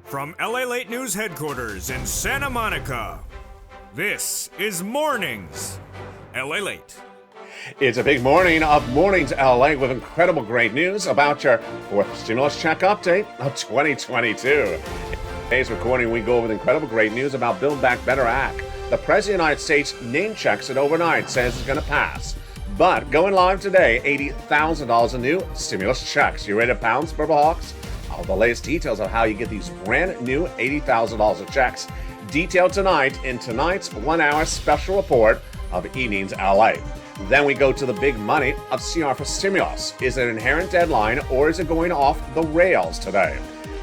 From LALATE News headquarters in Santa Monica, this is Mornings LALATE. It's a big morning of Mornings LA with incredible great news about your fourth stimulus check update of 2022. Today's recording, we go over the incredible great news about Build Back Better Act. The President of the United States name checks it overnight, says it's going to pass. But going live today, $80,000 in new stimulus checks. You ready to pounce, Purple Hawks? All the latest details of how you get these brand new $80,000 of checks detailed tonight in tonight's 1 hour special report of Evenings LA. Then we go to the big money of CR for stimulus. Is it an inherent deadline or is it going off the rails today?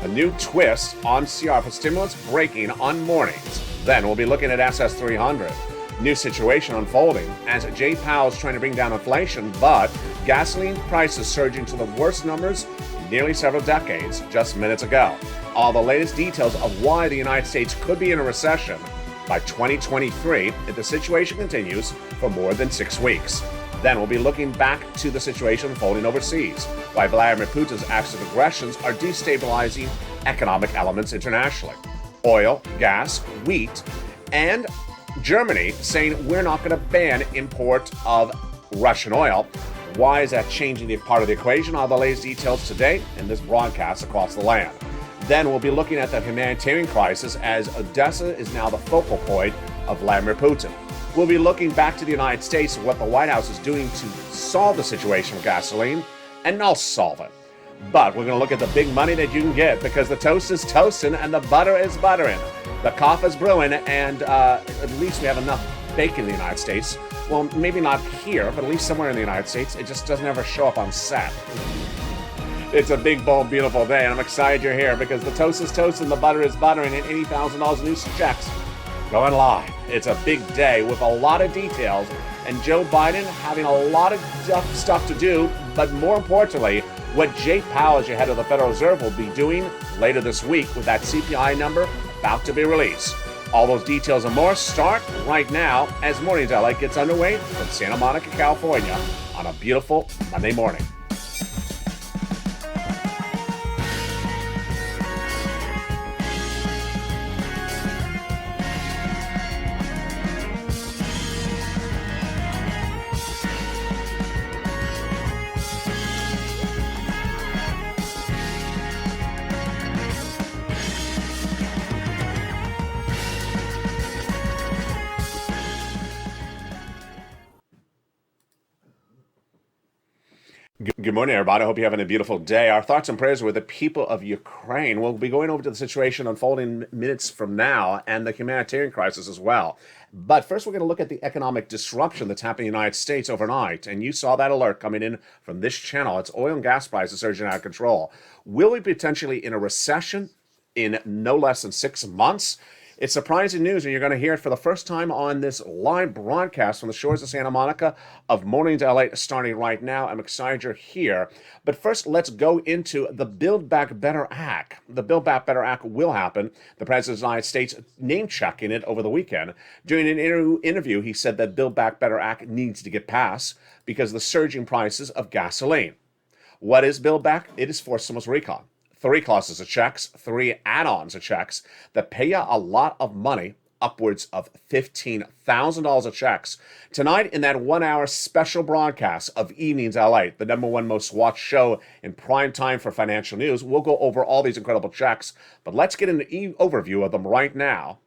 A new twist on CR for stimulus breaking on mornings. Then we'll be looking at SS 300. New situation unfolding as Jay Powell's trying to bring down inflation, but gasoline prices surging to the worst numbers in nearly several decades just minutes ago. All the latest details of why the United States could be in a recession by 2023 if the situation continues for more than 6 weeks. Then we'll be looking back to the situation unfolding overseas, why Vladimir Putin's acts of aggressions are destabilizing economic elements internationally. Oil, gas, wheat, and Germany saying we're not going to ban import of Russian oil. Why is that changing the part of the equation? All the latest details today in this broadcast across the land. Then we'll be looking at the humanitarian crisis as Odessa is now the focal point of Vladimir Putin. We'll be looking back to the United States and what the White House is doing to solve the situation with gasoline, and not solve it. But we're going to look at the big money that you can get because the toast is toasting and the butter is buttering. The coffee is brewing, and at least we have enough bacon in the United States. Well, maybe not here, but at least somewhere in the United States. It just doesn't ever show up on set. It's a big, bold, beautiful day, and I'm excited you're here because the toast is toasting, the butter is buttering, and $80,000 in new checks going live. It's a big day with a lot of details, and Joe Biden having a lot of stuff to do, but more importantly, what Jay Powell, as your head of the Federal Reserve, will be doing later this week with that CPI number about to be released. All those details and more start right now as Mornings LA gets underway from Santa Monica, California on a beautiful Monday morning. Good morning, everybody. I hope you're having a beautiful day. Our thoughts and prayers are with the people of Ukraine. We'll be going over to the situation unfolding minutes from now and the humanitarian crisis as well. But first, we're going to look at the economic disruption that's happening in the United States overnight. And you saw that alert coming in from this channel. It's oil and gas prices surging out of control. Will we be potentially in a recession in no less than 6 months? It's surprising news, and you're going to hear it for the first time on this live broadcast from the shores of Santa Monica of Mornings LA starting right now. I'm excited you're here. But first, let's go into the Build Back Better Act. The Build Back Better Act will happen. The President of the United States name-checking it over the weekend. During an interview, he said that Build Back Better Act needs to get passed because of the surging prices of gasoline. What is Build Back? It is forced stimulus recall. 3 classes of checks, 3 add-ons of checks that pay you a lot of money, upwards of $15,000 of checks. Tonight, in that 1 hour special broadcast of Evenings LA, the #1 most watched show in prime time for financial news, we'll go over all these incredible checks, but let's get an overview of them right now.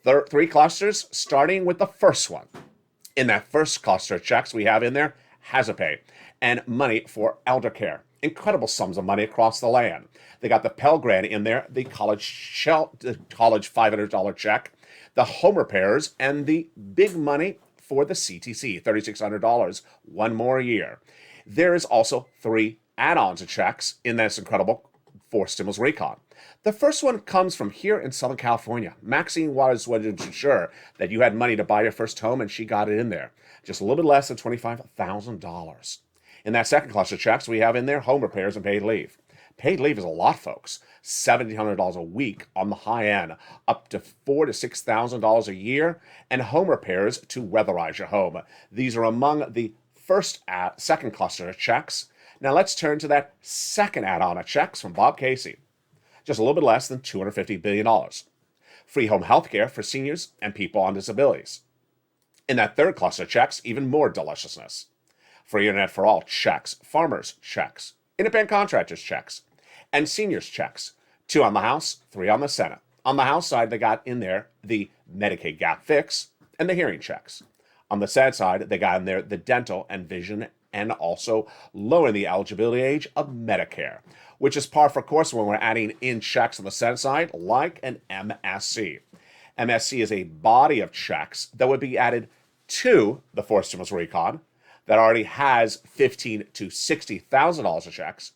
3 clusters, starting with the first one. In that first cluster of checks, we have in there hazard pay and money for elder care. Incredible sums of money across the land. They got the Pell Grant in there, the college $500 check, the home repairs, and the big money for the CTC, $3,600, 1 more year. There is also 3 add-ons of checks in this incredible forced stimulus recon. The first one comes from here in Southern California. Maxine wanted to ensure that you had money to buy your first home, and she got it in there. Just a little bit less than $25,000. In that second cluster of checks, we have in there home repairs and paid leave. Paid leave is a lot, folks. $1,700 a week on the high end, up to $4,000 to $6,000 a year, and home repairs to weatherize your home. These are among the second cluster of checks. Now let's turn to that second add-on of checks from Bob Casey. just a little bit less than $250 billion. Free home health care for seniors and people on disabilities. In that third cluster of checks, even more deliciousness. Free internet for all checks, farmers checks, independent contractors checks, and seniors checks. 2 on the House, 3 on the Senate. On the House side, they got in there the Medicaid gap fix and the hearing checks. On the Senate side, they got in there the dental and vision and also lowering the eligibility age of Medicare, which is par for course when we're adding in checks on the Senate side, like an MSC. MSC is a body of checks that would be added to the fourth stimulus recon that already has $15,000 to $60,000 of checks,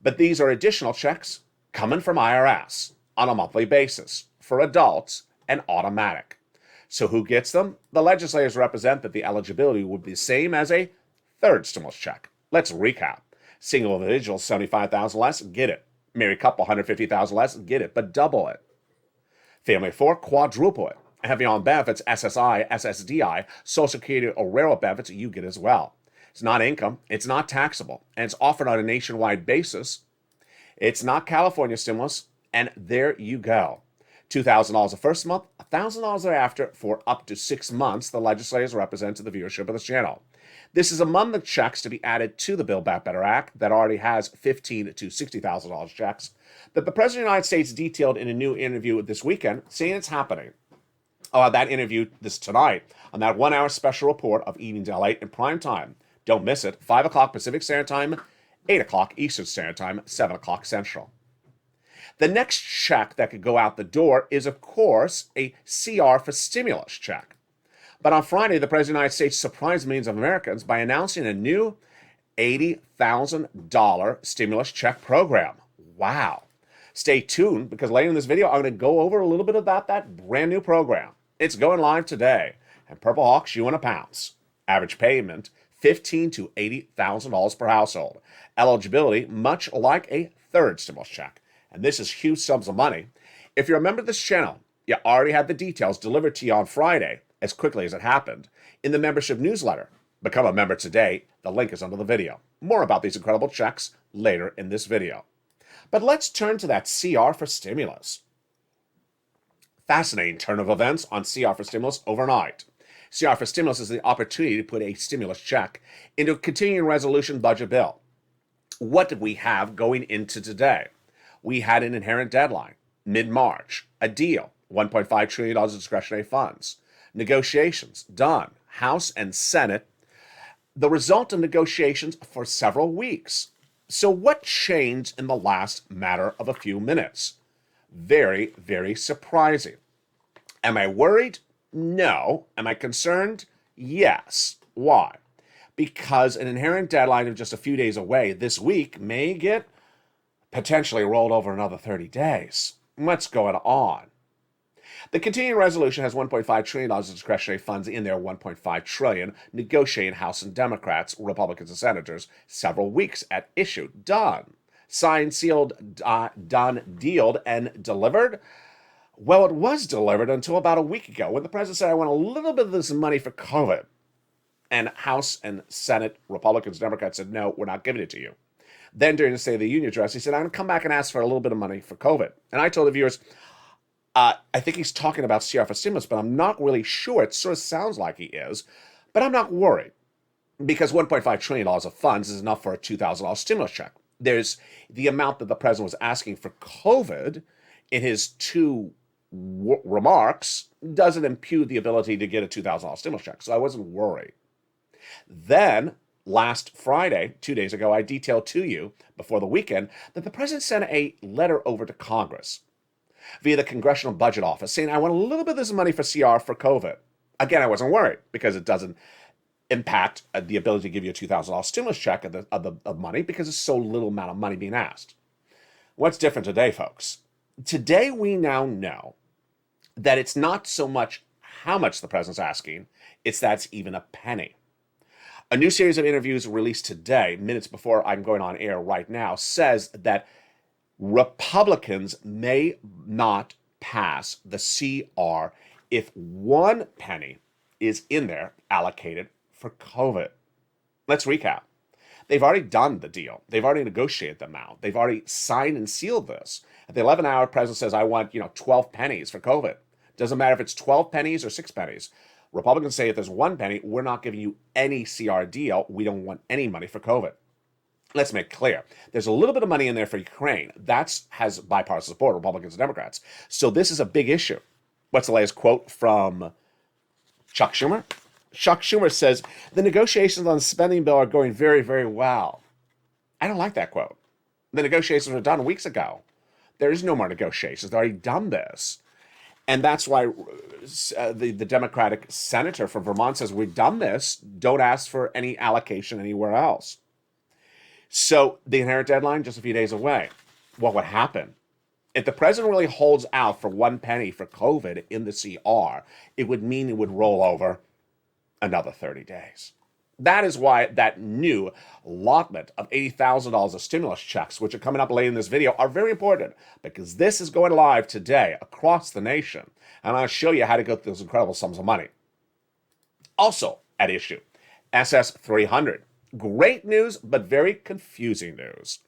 but these are additional checks coming from IRS on a monthly basis for adults and automatic. So who gets them? The legislators represent that the eligibility would be the same as a third stimulus check. Let's recap. Single individuals, $75,000 less, get it. Married couple, $150,000 less, get it, but double it. Family of 4, quadruple it. Heavy on benefits, SSI, SSDI, Social Security or railroad benefits, you get as well. It's not income, it's not taxable, and it's offered on a nationwide basis. It's not California stimulus, and there you go. $2,000 the first month, $1,000 thereafter for up to 6 months, the legislators represent to the viewership of this channel. This is among the checks to be added to the Build Back Better Act that already has $15,000 to $60,000 checks that the President of the United States detailed in a new interview this weekend, saying it's happening. That interview this tonight on that 1-hour special report of Evenings LALATE in prime time. Don't miss it. 5 o'clock Pacific Standard Time, 8 o'clock Eastern Standard Time, 7 o'clock Central. The next check that could go out the door is, of course, a CR for stimulus check. But on Friday, the President of the United States surprised millions of Americans by announcing a new $80,000 stimulus check program. Wow. Stay tuned, because later in this video, I'm going to go over a little bit about that brand new program. It's going live today, and Purple Hawks, you want to pounce. Average payment, $15,000 to $80,000 per household. Eligibility, much like a third stimulus check. And this is huge sums of money. If you're a member of this channel, you already had the details delivered to you on Friday, as quickly as it happened, in the membership newsletter. Become a member today. The link is under the video. More about these incredible checks later in this video. But let's turn to that CR for stimulus. Fascinating turn of events on CR for stimulus overnight. CR for stimulus is the opportunity to put a stimulus check into a continuing resolution budget bill. What did we have going into today? We had an inherent deadline, mid-March, a deal, $1.5 trillion of discretionary funds, negotiations done, House and Senate, the result of negotiations for several weeks. So what changed in the last matter of a few minutes? Very, very surprising. Am I worried? No. Am I concerned? Yes. Why? Because an inherent deadline of just a few days away this week may get potentially rolled over another 30 days. What's going on? The continuing resolution has $1.5 trillion of discretionary funds in there, $1.5 trillion, negotiating House and Democrats, Republicans and Senators, several weeks at issue. Done. Signed, sealed, done, dealed, and delivered? Well, it was delivered until about a week ago when the president said, I want a little bit of this money for COVID. And House and Senate, Republicans, Democrats said, no, we're not giving it to you. Then during the State of the Union address, he said, I'm going to come back and ask for a little bit of money for COVID. And I told the viewers, I think he's talking about CR for stimulus, but I'm not really sure. It sort of sounds like he is, but I'm not worried because $1.5 trillion of funds is enough for a $2,000 stimulus check. There's the amount that the president was asking for COVID in his two remarks doesn't impute the ability to get a $2,000 stimulus check, so I wasn't worried. Then last Friday, 2 days ago, I detailed to you before the weekend that the president sent a letter over to Congress via the Congressional Budget Office saying, I want a little bit of this money for CR for COVID. Again, I wasn't worried because it doesn't impact the ability to give you a $2,000 stimulus check of money because it's so little amount of money being asked. What's different today, folks? Today, we now know that it's not so much how much the president's asking, it's that it's even a penny. A new series of interviews released today, minutes before I'm going on air right now, says that Republicans may not pass the CR if 1 penny is in there allocated for COVID. Let's recap. They've already done the deal. They've already negotiated the amount. They've already signed and sealed this. At the 11 hour, president says, I want, 12 pennies for COVID. Doesn't matter if it's 12 pennies or 6 pennies. Republicans say if there's 1 penny, we're not giving you any CR deal. We don't want any money for COVID. Let's make clear. There's a little bit of money in there for Ukraine. That has bipartisan support, Republicans and Democrats. So this is a big issue. What's the latest quote from Chuck Schumer? Chuck Schumer says, the negotiations on the spending bill are going very, very well. I don't like that quote. The negotiations were done weeks ago. There is no more negotiations. They've already done this. And that's why the Democratic senator from Vermont says, we've done this. Don't ask for any allocation anywhere else. So the inherent deadline, just a few days away. What would happen? If the president really holds out for 1 penny for COVID in the CR, it would mean it would roll over another 30 days. That is why that new allotment of $80,000 of stimulus checks, which are coming up later in this video, are very important, because this is going live today across the nation. And I'll show you how to get those incredible sums of money. Also at issue, SS 300. Great news, but very confusing news.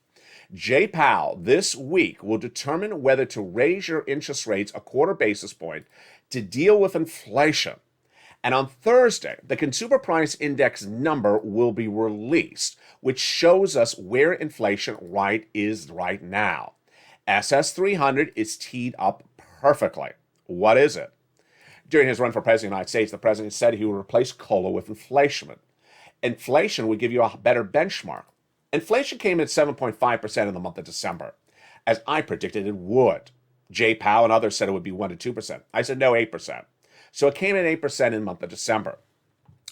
Jay Powell this week will determine whether to raise your interest rates a quarter basis point to deal with inflation. And on Thursday, the Consumer Price Index number will be released, which shows us where inflation is right now. SS 300 is teed up perfectly. What is it? During his run for president of the United States, the president said he would replace COLA with inflation. Inflation would give you a better benchmark. Inflation came in at 7.5% in the month of December, as I predicted it would. Jay Powell and others said it would be 1% to 2%. I said no, 8%. So it came in at 8% in the month of December.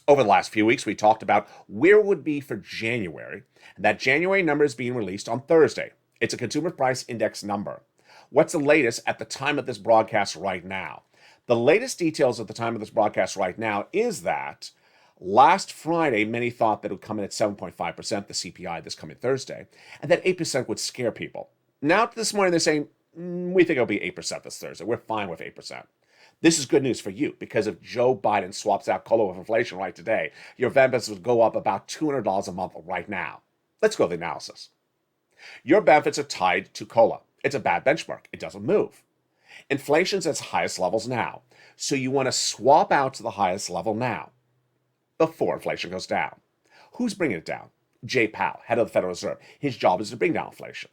Over the last few weeks, we talked about where it would be for January. And that January number is being released on Thursday. It's a Consumer Price Index number. What's the latest at the time of this broadcast right now? The latest details at the time of this broadcast right now is that last Friday, many thought that it would come in at 7.5%, the CPI this coming Thursday, and that 8% would scare people. Now this morning they're saying, we think it'll be 8% this Thursday. We're fine with 8%. This is good news for you, because if Joe Biden swaps out COLA with inflation right today, your benefits would go up about $200 a month right now. Let's go to the analysis. Your benefits are tied to COLA. It's a bad benchmark. It doesn't move. Inflation's at its highest levels now, so you want to swap out to the highest level now, before inflation goes down. Who's bringing it down? Jay Powell, head of the Federal Reserve. His job is to bring down inflation.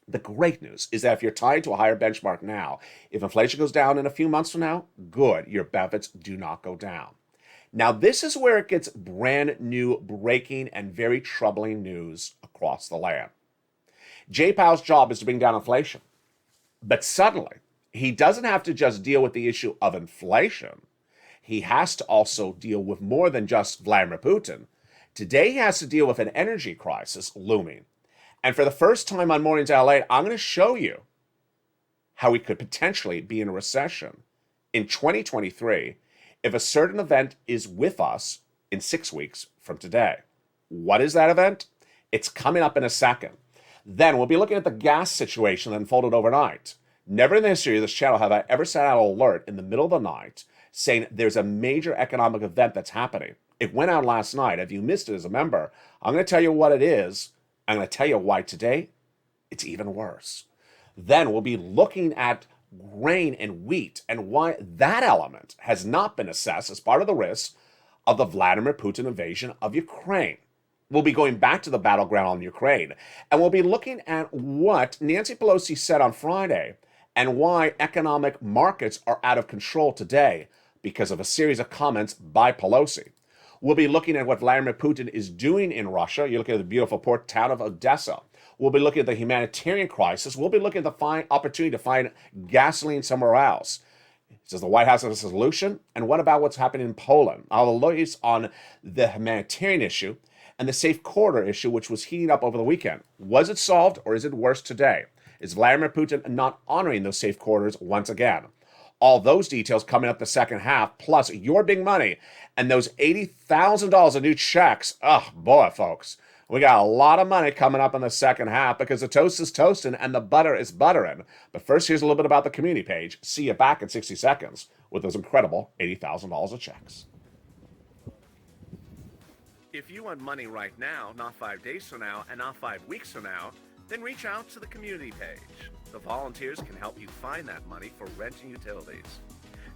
The great news is that if you're tied to a higher benchmark now, if inflation goes down in a few months from now, good, your benefits do not go down. Now, this is where it gets brand new, breaking, and very troubling news across the land. Jay Powell's job is to bring down inflation. But suddenly, he doesn't have to just deal with the issue of inflation. He has to also deal with more than just Vladimir Putin. Today, he has to deal with an energy crisis looming. And for the first time on Mornings LA, I'm going to show you how we could potentially be in a recession in 2023 if a certain event is with us in 6 weeks from today. What is that event? It's coming up in a second. Then we'll be looking at the gas situation that unfolded overnight. Never in the history of this channel have I ever sent out an alert in the middle of the night saying there's a major economic event that's happening. It went out last night. If you missed it as a member, I'm going to tell you what it is. I'm going to tell you why today it's even worse. Then we'll be looking at grain and wheat and why that element has not been assessed as part of the risk of the Vladimir Putin invasion of Ukraine. We'll be going back to the battleground on Ukraine, and we'll be looking at what Nancy Pelosi said on Friday and why economic markets are out of control today because of a series of comments by Pelosi. We'll be looking at what Vladimir Putin is doing in Russia. You're looking at the beautiful port town of Odessa. We'll be looking at the humanitarian crisis. We'll be looking at the fine opportunity to find gasoline somewhere else. Does the White House have a solution? And what about what's happening in Poland? I'll focus on the humanitarian issue and the safe corridor issue, which was heating up over the weekend. Was it solved, or is it worse today? Is Vladimir Putin not honoring those safe corridors once again? All those details coming up the second half, plus your big money and those $80,000 of new checks. Oh, boy, folks. We got a lot of money coming up in the second half because the toast is toasting and the butter is buttering. But first, here's a little bit about the community page. See you back in 60 seconds with those incredible $80,000 of checks. If you want money right now, not 5 days from now, and not 5 weeks from now, then reach out to the community page. The volunteers can help you find that money for rent and utilities.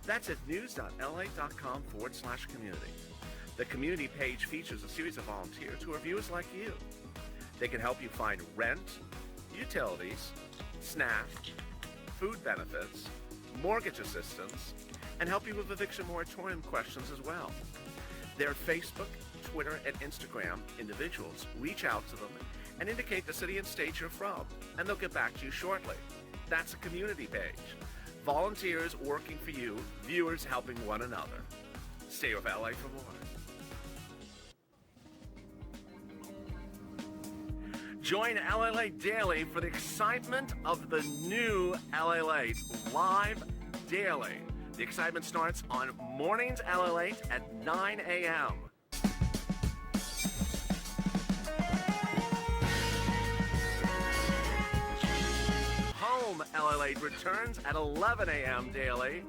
That's at news.la.com/community. The community page features a series of volunteers who are viewers like you. They can help you find rent, utilities, SNAP, food benefits, mortgage assistance, and help you with eviction moratorium questions as well. Their Facebook, Twitter, and Instagram individuals reach out to them and indicate the city and state you're from, and they'll get back to you shortly. That's a community page. Volunteers working for you, viewers helping one another. Stay with LA for more. Join LALATE Daily for the excitement of the new LALATE live daily. The excitement starts on Mornings LALATE at 9 a.m. Home LALATE returns at 11 a.m. daily.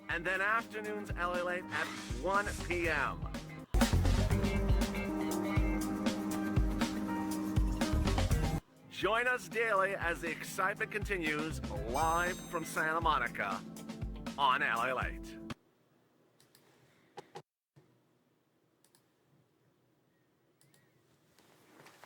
And then afternoons LALATE at 1 p.m. Join us daily as the excitement continues live from Santa Monica on LALATE.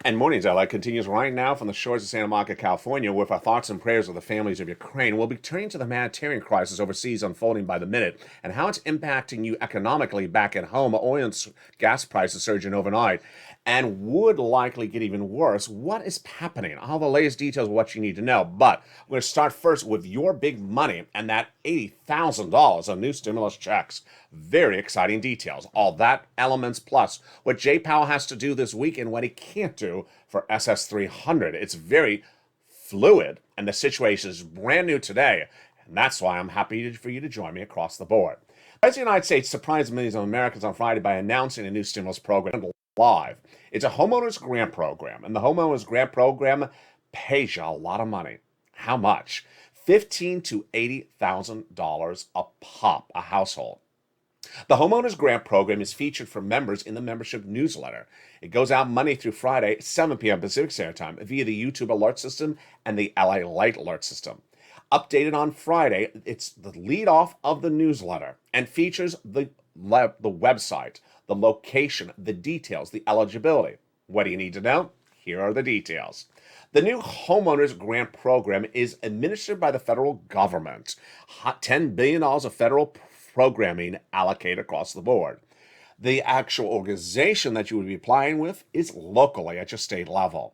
And Mornings LA continues right now from the shores of Santa Monica, California, with our thoughts and prayers of the families of Ukraine. We'll be turning to the humanitarian crisis overseas unfolding by the minute and how it's impacting you economically back at home. Oil and gas prices surging overnight and would likely get even worse. What is happening? All the latest details of what you need to know. But we're going to start first with your big money and that $80,000 on new stimulus checks. Very exciting details. All that elements plus what Jay Powell has to do this week and what he can't do for SS300. It's very fluid and the situation is brand new today. And that's why I'm happy for you to join me across the board. The President of the United States surprised millions of Americans on Friday by announcing a new stimulus program live. It's a homeowners grant program, and the homeowners grant program pays you a lot of money. How much? $15,000 to $80,000 a pop, a household. The homeowners grant program is featured for members in the membership newsletter. It goes out Monday through Friday, 7 p.m. Pacific Standard Time, via the YouTube alert system and the LALATE alert system. Updated on Friday, it's the lead off of the newsletter and features the website, the location, the details, the eligibility. What do you need to know? Here are the details. The new homeowners grant program is administered by the federal government. $10 billion of federal programming allocated across the board. The actual organization that you would be applying with is locally at your state level.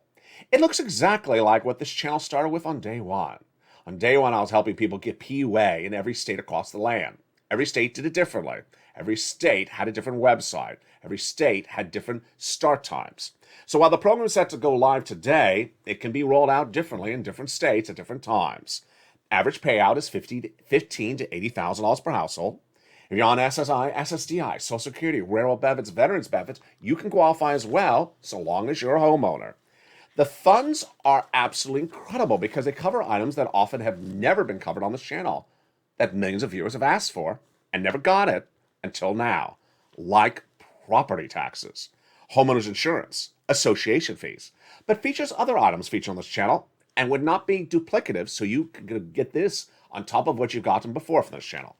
It looks exactly like what this channel started with on day one. On day one, I was helping people get PUA in every state across the land. Every state did it differently. Every state had a different website. Every state had different start times. So while the program is set to go live today, it can be rolled out differently in different states at different times. Average payout is $15,000 to $80,000 per household. If you're on SSI, SSDI, Social Security, railroad benefits, veterans benefits, you can qualify as well, so long as you're a homeowner. The funds are absolutely incredible because they cover items that often have never been covered on this channel, that millions of viewers have asked for and never got it until now, like property taxes, homeowners insurance, association fees, but features other items featured on this channel and would not be duplicative, so you can get this on top of what you've gotten before from this channel.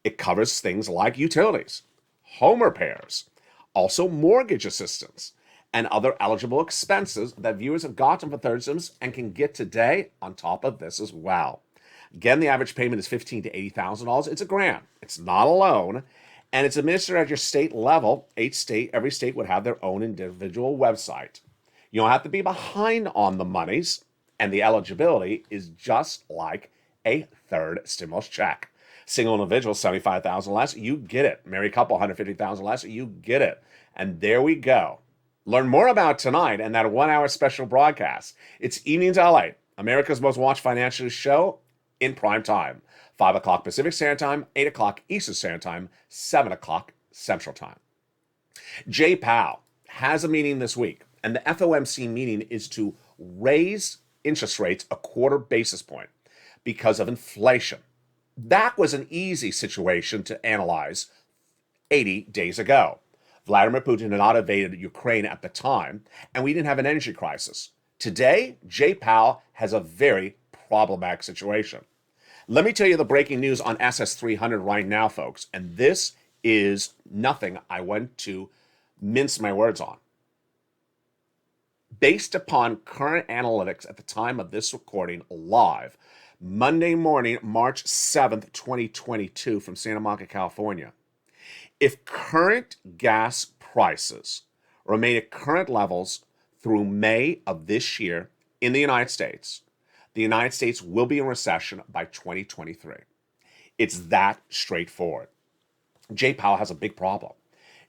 It covers things like utilities, home repairs, also mortgage assistance, and other eligible expenses that viewers have gotten for Thursdays and can get today on top of this as well. Again, the average payment is $15,000 to $80,000. It's a grant. It's not a loan. And it's administered at your state level. Every state would have their own individual website. You don't have to be behind on the monies, and the eligibility is just like a third stimulus check. Single individual, $75,000 less, you get it. Married couple, $150,000 less, you get it. And there we go. Learn more about tonight and that 1-hour special broadcast. It's Evenings LA, America's most watched financial show in prime time. 5 o'clock Pacific Standard Time, 8 o'clock Eastern Standard Time, 7 o'clock Central Time. Jay Powell has a meeting this week, and the FOMC meeting is to raise interest rates a quarter basis point because of inflation. That was an easy situation to analyze 80 days ago. Vladimir Putin had not invaded Ukraine at the time, and we didn't have an energy crisis. Today, Jay Powell has a very problematic situation. Let me tell you the breaking news on SS300 right now, folks, and this is nothing I want to mince my words on. Based upon current analytics at the time of this recording live, Monday morning, March 7th, 2022, from Santa Monica, California, if current gas prices remain at current levels through May of this year in the United States will be in recession by 2023. It's that straightforward. Jay Powell has a big problem.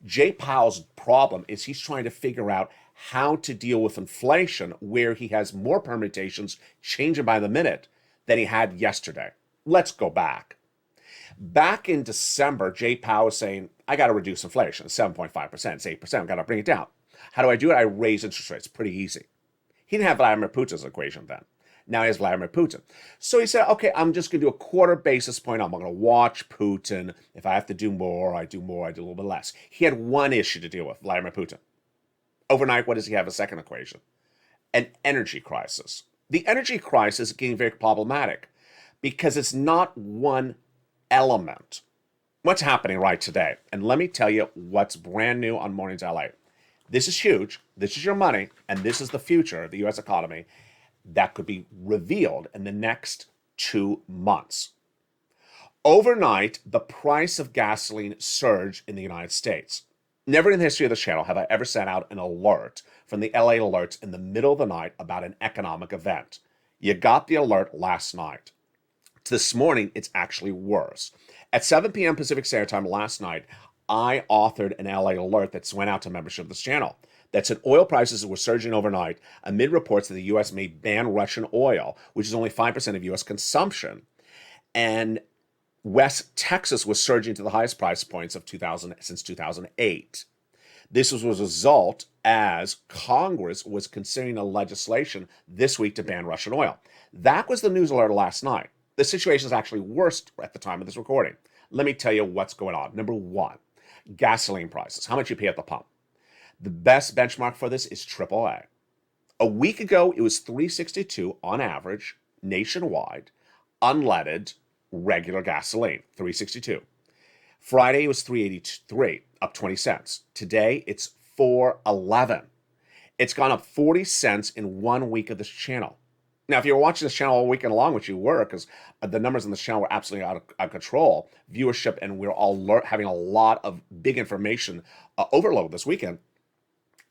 Jay Powell's problem is he's trying to figure out how to deal with inflation where he has more permutations changing by the minute than he had yesterday. Let's go back. Back in December, Jay Powell was saying, I got to reduce inflation. It's 7.5%, it's 8%, got to bring it down. How do I do it? I raise interest rates. Pretty easy. He didn't have Vladimir Putin's equation then. Now he has Vladimir Putin. So he said, okay, I'm just going to do a quarter basis point. I'm going to watch Putin. If I have to do more, I do more. I do a little bit less. He had one issue to deal with, Vladimir Putin. Overnight, what does he have? A second equation. An energy crisis. The energy crisis is getting very problematic because it's not one element. What's happening right today? And let me tell you what's brand new on Mornings LA. This is huge. This is your money, and this is the future of the U.S. economy that could be revealed in the next 2 months. Overnight, the price of gasoline surged in the United States. Never in the history of this channel have I ever sent out an alert from the LA alerts in the middle of the night about an economic event. You got the alert last night. This morning, it's actually worse. At 7 p.m. Pacific Standard Time last night, I authored an LA alert that went out to membership of this channel that said oil prices were surging overnight amid reports that the U.S. may ban Russian oil, which is only 5% of U.S. consumption. And West Texas was surging to the highest price points of since 2008. This was a result as Congress was considering a legislation this week to ban Russian oil. That was the news alert last night. The situation is actually worse at the time of this recording. Let me tell you what's going on. Number one, gasoline prices. How much you pay at the pump? The best benchmark for this is AAA. A week ago, it was $3.62 on average nationwide, unleaded, regular gasoline, $3.62. Friday, it was $3.83, up 20 cents. Today, it's $4.11. It's gone up 40 cents in 1 week of this channel. Now, if you were watching this channel all weekend long, which you were, because the numbers on this channel were absolutely out of control, viewership, and we're all having a lot of big information overload this weekend,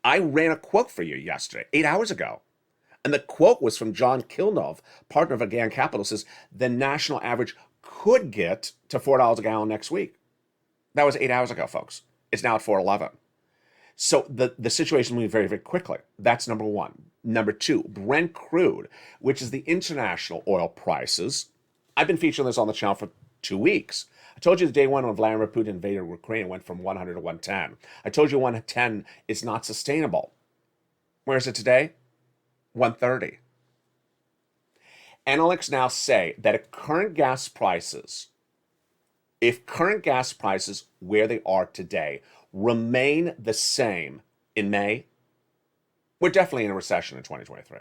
I ran a quote for you yesterday, 8 hours ago. And the quote was from John Kilnov, partner of Again Capital, says the national average could get to $4 a gallon next week. That was 8 hours ago, folks. It's now at $4.11. So the situation moved very, very quickly. That's number one. Number two, Brent crude, which is the international oil prices. I've been featuring this on the channel for 2 weeks. I told you the day one when Vladimir Putin invaded Ukraine went from 100 to 110. I told you 110 is not sustainable. Where is it today? 130. Analysts now say that if current gas prices where they are today remain the same in May, we're definitely in a recession in 2023.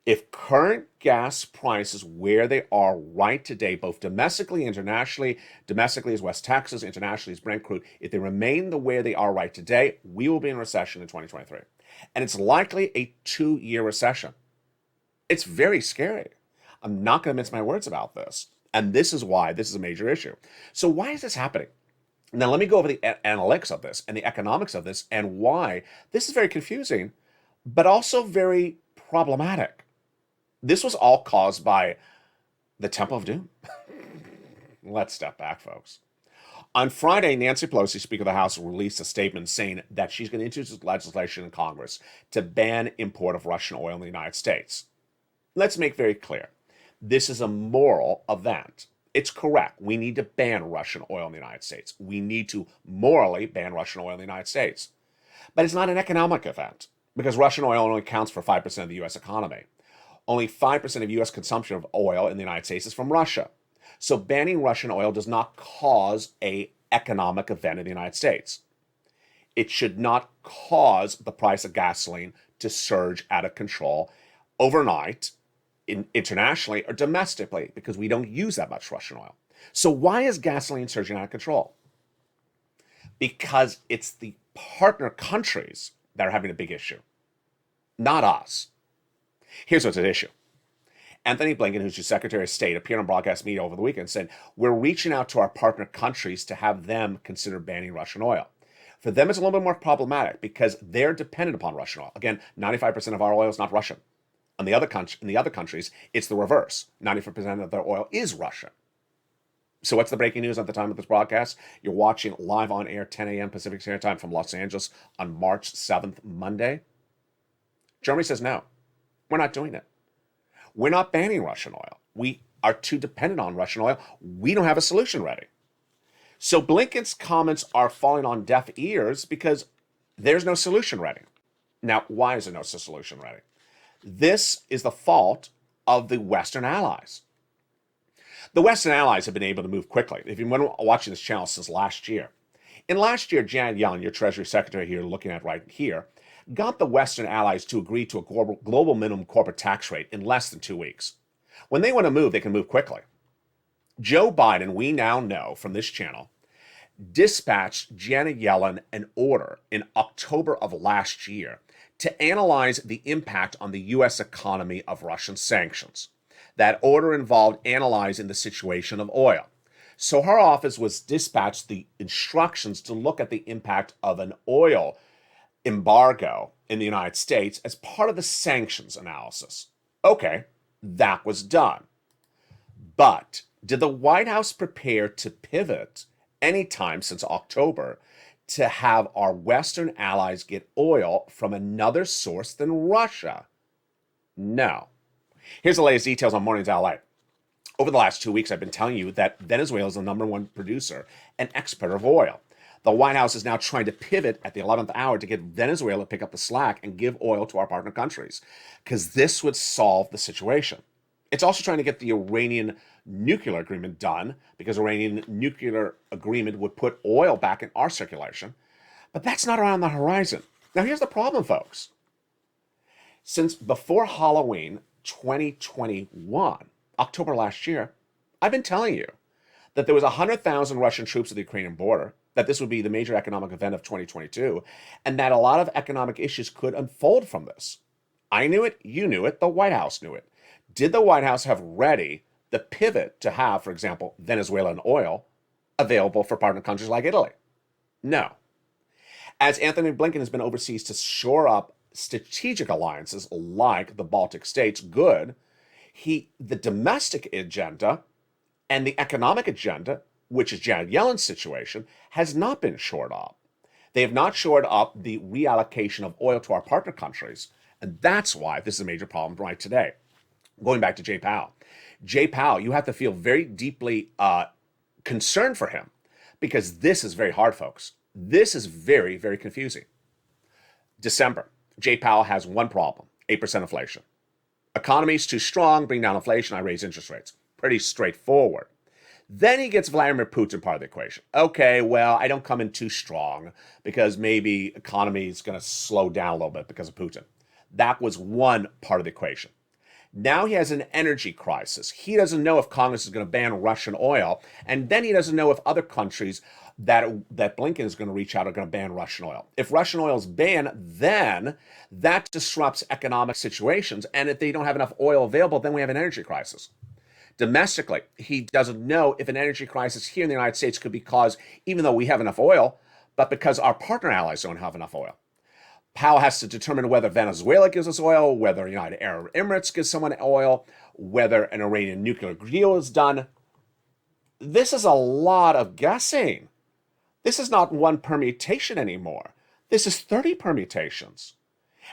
If current gas prices where they are right today, both domestically, internationally, domestically is West Texas, internationally is Brent crude, if they remain the way they are right today, we will be in a recession in 2023. And it's likely a 2-year recession. It's very scary. I'm not going to mince my words about this. And this is why this is a major issue. So why is this happening? Now, let me go over the analytics of this and the economics of this and why this is very confusing, but also very problematic. This was all caused by the Temple of Doom. Let's step back, folks. On Friday, Nancy Pelosi, Speaker of the House, released a statement saying that she's going to introduce legislation in Congress to ban import of Russian oil in the United States. Let's make very clear. This is a moral event. It's correct. We need to ban Russian oil in the United States. We need to morally ban Russian oil in the United States. But it's not an economic event because Russian oil only accounts for 5% of the U.S. economy. Only 5% of U.S. consumption of oil in the United States is from Russia. So banning Russian oil does not cause an economic event in the United States. It should not cause the price of gasoline to surge out of control overnight, internationally or domestically, because we don't use that much Russian oil. So why is gasoline surging out of control? Because it's the partner countries that are having a big issue, not us. Here's what's at issue. Anthony Blinken, who's your Secretary of State, appeared on broadcast media over the weekend and said, we're reaching out to our partner countries to have them consider banning Russian oil. For them, it's a little bit more problematic because they're dependent upon Russian oil. Again, 95% of our oil is not Russian. In the other countries, it's the reverse. 95% of their oil is Russian. So what's the breaking news at the time of this broadcast? You're watching live on air, 10 a.m. Pacific Standard Time from Los Angeles on March 7th, Monday. Germany says no, we're not doing it. We're not banning Russian oil. We are too dependent on Russian oil. We don't have a solution ready. So Blinken's comments are falling on deaf ears because there's no solution ready. Now, why is there no solution ready? This is the fault of the Western allies. The Western allies have been able to move quickly. If you've been watching this channel since last year. In last year, Janet Yellen, your Treasury Secretary here, looking at right here, got the Western allies to agree to a global minimum corporate tax rate in less than 2 weeks. When they want to move, they can move quickly. Joe Biden, we now know from this channel, dispatched Janet Yellen an order in October of last year to analyze the impact on the U.S. economy of Russian sanctions. That order involved analyzing the situation of oil. So her office was dispatched the instructions to look at the impact of an oil embargo in the United States as part of the sanctions analysis. Okay, that was done. But did the White House prepare to pivot anytime since October to have our Western allies get oil from another source than Russia? No. Here's the latest details on Mornings LA. Over the last 2 weeks, I've been telling you that Venezuela is the number one producer and exporter of oil. The White House is now trying to pivot at the 11th hour to get Venezuela to pick up the slack and give oil to our partner countries, because this would solve the situation. It's also trying to get the Iranian nuclear agreement done, because Iranian nuclear agreement would put oil back in our circulation. But that's not around the horizon. Now, here's the problem, folks. Since before Halloween 2021, October last year, I've been telling you that there was 100,000 Russian troops at the Ukrainian border, that this would be the major economic event of 2022, and that a lot of economic issues could unfold from this. I knew it, you knew it, the White House knew it. Did the White House have ready the pivot to have, for example, Venezuelan oil available for partner countries like Italy? No. As Anthony Blinken has been overseas to shore up strategic alliances like the Baltic states, good, the domestic agenda and the economic agenda, which is Janet Yellen's situation, has not been shored up. They have not shored up the reallocation of oil to our partner countries, and that's why this is a major problem right today. Going back to Jay Powell. Jay Powell, you have to feel very deeply concerned for him, because this is very hard, folks. This is very, very confusing. December, Jay Powell has one problem, 8% inflation. Economy's too strong, bring down inflation, I raise interest rates. Pretty straightforward. Then he gets Vladimir Putin part of the equation. Okay, well, I don't come in too strong because maybe economy is going to slow down a little bit because of Putin. That was one part of the equation. Now he has an energy crisis. He doesn't know if Congress is going to ban Russian oil, and then he doesn't know if other countries that Blinken is going to reach out are going to ban Russian oil. If Russian oil is banned, then that disrupts economic situations, and if they don't have enough oil available, then we have an energy crisis. Domestically, he doesn't know if an energy crisis here in the United States could be caused, even though we have enough oil, but because our partner allies don't have enough oil. Powell has to determine whether Venezuela gives us oil, whether United Arab Emirates gives someone oil, whether an Iranian nuclear deal is done. This is a lot of guessing. This is not one permutation anymore. This is 30 permutations.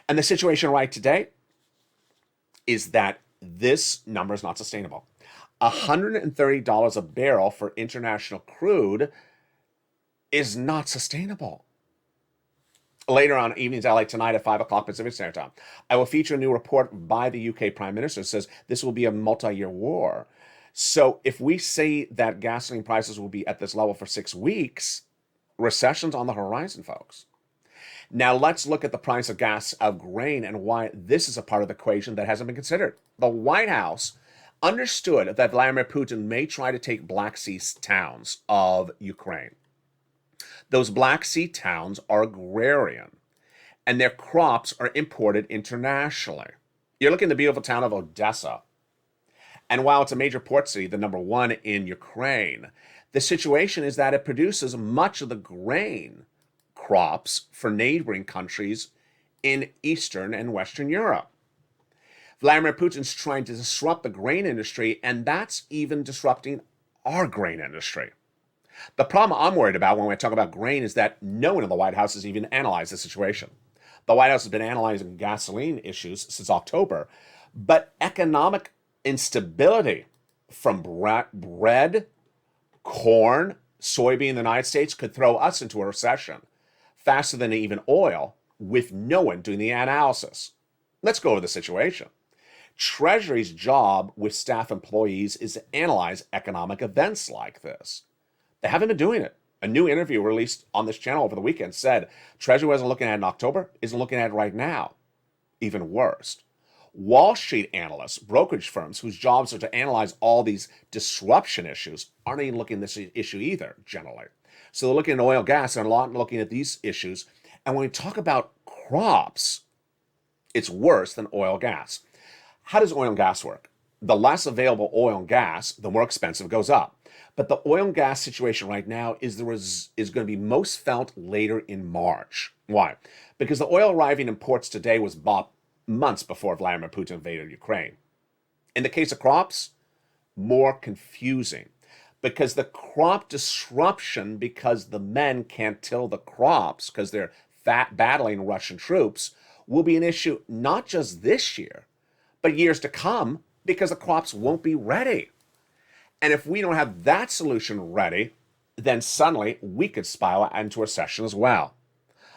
And the situation right today is that this number is not sustainable. $130 a barrel for international crude is not sustainable. Later on Evenings LA tonight at 5 o'clock Pacific Standard Time, I will feature a new report by the UK Prime Minister that says this will be a multi-year war. So if we say that gasoline prices will be at this level for 6 weeks, recession's on the horizon, folks. Now let's look at the price of gas, of grain, and why this is a part of the equation that hasn't been considered. The White House understood that Vladimir Putin may try to take Black Sea towns of Ukraine. Those Black Sea towns are agrarian, and their crops are imported internationally. You're looking at the beautiful town of Odessa. And while it's a major port city, the number one in Ukraine, the situation is that it produces much of the grain crops for neighboring countries in Eastern and Western Europe. Vladimir Putin's trying to disrupt the grain industry, and that's even disrupting our grain industry. The problem I'm worried about when we talk about grain is that no one in the White House has even analyzed the situation. The White House has been analyzing gasoline issues since October, but economic instability from bread, corn, soybean in the United States could throw us into a recession faster than even oil, with no one doing the analysis. Let's go over the situation. Treasury's job with staff employees is to analyze economic events like this. They haven't been doing it. A new interview released on this channel over the weekend said Treasury wasn't looking at it in October, isn't looking at it right now. Even worse. Wall Street analysts, brokerage firms whose jobs are to analyze all these disruption issues, aren't even looking at this issue either, generally. So they're looking at oil, gas, and a lot looking at these issues. And when we talk about crops, it's worse than oil, gas. How does oil and gas work? The less available oil and gas, the more expensive it goes up. But the oil and gas situation right now is going to be most felt later in March. Why? Because the oil arriving in ports today was bought months before Vladimir Putin invaded Ukraine. In the case of crops, more confusing. Because the crop disruption, because the men can't till the crops because they're battling Russian troops, will be an issue not just this year, but years to come, because the crops won't be ready. And if we don't have that solution ready, then suddenly we could spiral into a recession as well.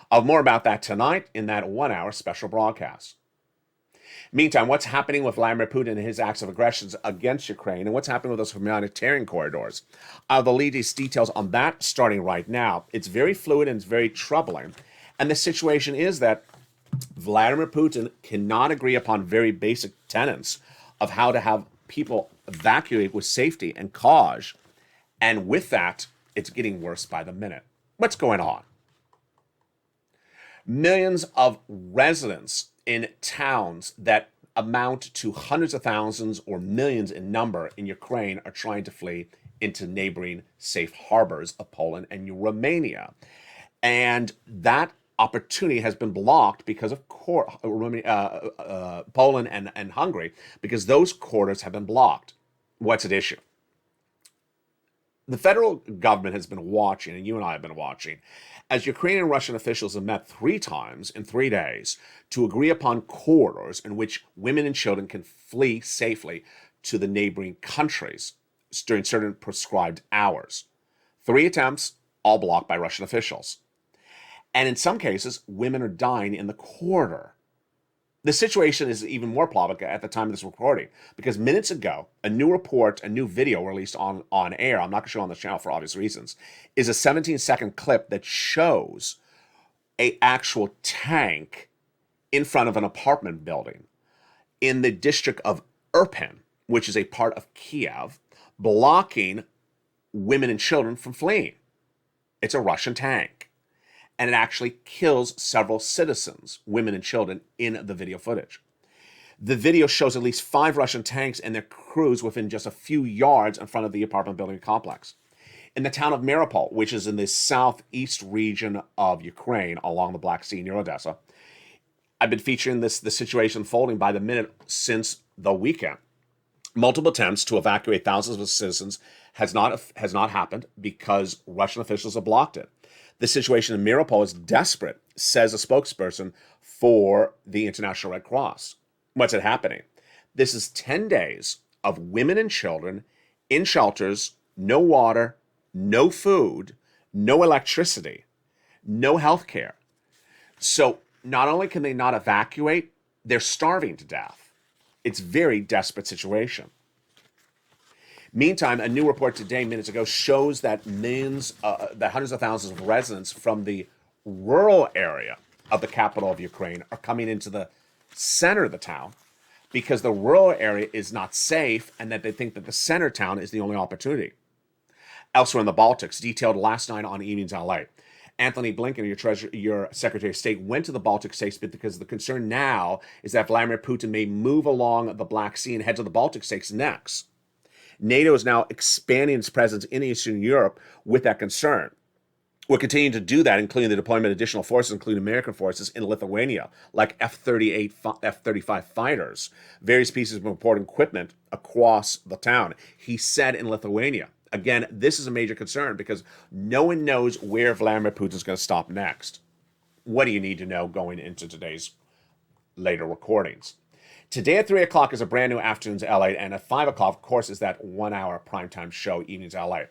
I'll have more about that tonight in that 1-hour special broadcast. Meantime, what's happening with Vladimir Putin and his acts of aggressions against Ukraine, and what's happening with those humanitarian corridors? The latest details on that starting right now. It's very fluid and it's very troubling. And the situation is that Vladimir Putin cannot agree upon very basic tenets of how to have people evacuate with safety and cause. And with that, it's getting worse by the minute. What's going on? Millions of residents in towns that amount to hundreds of thousands or millions in number in Ukraine are trying to flee into neighboring safe harbors of Poland and Romania. And that opportunity has been blocked because of Poland and Hungary, because those corridors have been blocked. What's at issue? The federal government has been watching, and you and I have been watching, as Ukrainian and Russian officials have met 3 times in 3 days to agree upon corridors in which women and children can flee safely to the neighboring countries during certain prescribed hours. 3 attempts, all blocked by Russian officials. And in some cases, women are dying in the corridor. The situation is even more problematic at the time of this recording, because minutes ago, a new report, a new video released on air, I'm not going to show on the channel for obvious reasons, is a 17-second clip that shows an actual tank in front of an apartment building in the district of Irpin, which is a part of Kiev, blocking women and children from fleeing. It's a Russian tank. And it actually kills several citizens, women and children, in the video footage. The video shows at least 5 Russian tanks and their crews within just a few yards in front of the apartment building complex. In the town of Mariupol, which is in the southeast region of Ukraine along the Black Sea near Odessa, I've been featuring the situation unfolding by the minute since the weekend. Multiple attempts to evacuate thousands of citizens has not happened because Russian officials have blocked it. The situation in Mariupol is desperate, says a spokesperson for the International Red Cross. What's it happening? This is 10 days of women and children in shelters, no water, no food, no electricity, no health care. So not only can they not evacuate, they're starving to death. It's a very desperate situation. Meantime, a new report today, minutes ago, shows that that hundreds of thousands of residents from the rural area of the capital of Ukraine are coming into the center of the town because the rural area is not safe and that they think that the center town is the only opportunity. Elsewhere in the Baltics, detailed last night on Evenings LA, Anthony Blinken, your Secretary of State, went to the Baltic states because the concern now is that Vladimir Putin may move along the Black Sea and head to the Baltic states next. NATO is now expanding its presence in Eastern Europe with that concern. We're continuing to do that, including the deployment of additional forces, including American forces in Lithuania, like F-38, F-35 fighters, various pieces of important equipment across the town. He said in Lithuania. Again, this is a major concern because no one knows where Vladimir Putin is going to stop next. What do you need to know going into today's later recordings? Today at 3 o'clock is a brand new Afternoons LA, and at 5 o'clock, of course, is that 1 hour primetime show, Evenings LA.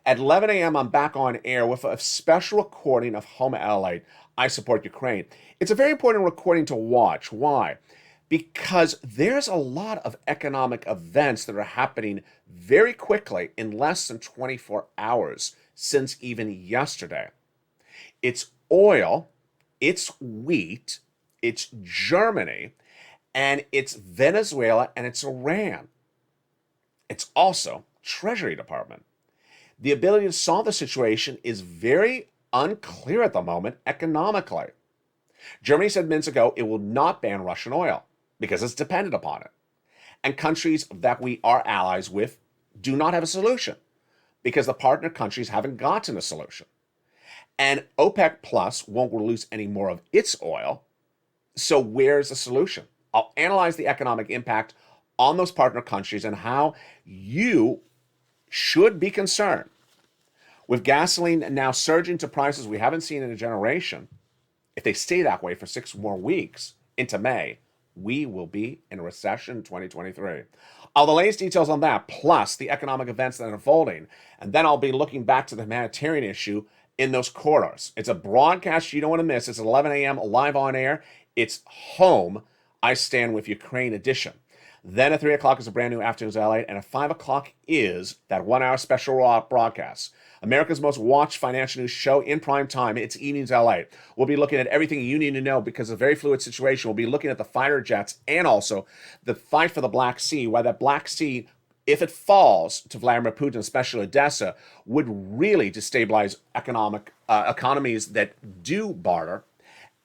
At 11 a.m., I'm back on air with a special recording of Home LA, I Support Ukraine. It's a very important recording to watch. Why? Because there's a lot of economic events that are happening very quickly in less than 24 hours since even yesterday. It's oil, it's wheat, it's Germany, and it's Venezuela, and it's Iran. It's also Treasury Department. The ability to solve the situation is very unclear at the moment economically. Germany said minutes ago it will not ban Russian oil because it's dependent upon it. And countries that we are allies with do not have a solution because the partner countries haven't gotten a solution. And OPEC Plus won't release any more of its oil. So where's the solution? I'll analyze the economic impact on those partner countries and how you should be concerned. With gasoline now surging to prices we haven't seen in a generation, if they stay that way for 6 more weeks into May, we will be in a recession in 2023. All the latest details on that, plus the economic events that are unfolding, and then I'll be looking back to the humanitarian issue in those corridors. It's a broadcast you don't want to miss. It's 11 a.m. live on air. It's Home, I Stand With Ukraine edition. Then at 3 o'clock is a brand new Afternoons LA, and at 5 o'clock is that 1 hour special broadcast. America's most watched financial news show in prime time. It's Evenings LA. We'll be looking at everything you need to know because of a very fluid situation. We'll be looking at the fighter jets and also the fight for the Black Sea, why that Black Sea, if it falls to Vladimir Putin, especially Odessa, would really destabilize economies that do barter,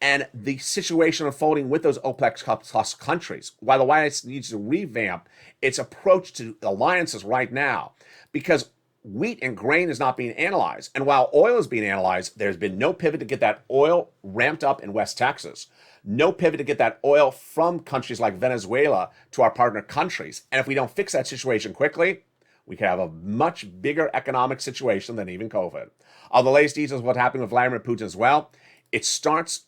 and the situation unfolding with those OPEC plus countries. Why the White House needs to revamp its approach to alliances right now, because wheat and grain is not being analyzed. And while oil is being analyzed, there's been no pivot to get that oil ramped up in West Texas. No pivot to get that oil from countries like Venezuela to our partner countries. And if we don't fix that situation quickly, we could have a much bigger economic situation than even COVID. All the latest details of what happened with Vladimir Putin as well. It starts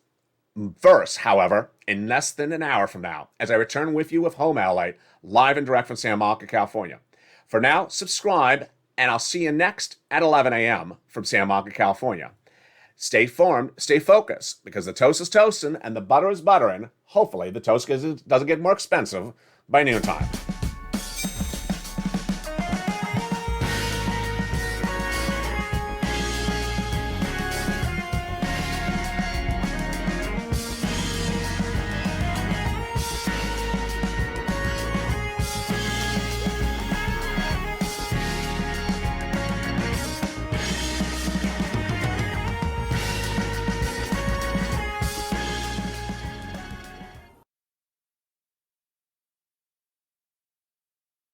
first, however, in less than an hour from now, as I return with you with Home LA, live and direct from Santa Monica, California. For now, subscribe, and I'll see you next at 11 a.m. from Santa Monica, California. Stay informed, stay focused, because the toast is toasting and the butter is buttering. Hopefully, the toast doesn't get more expensive by noontime.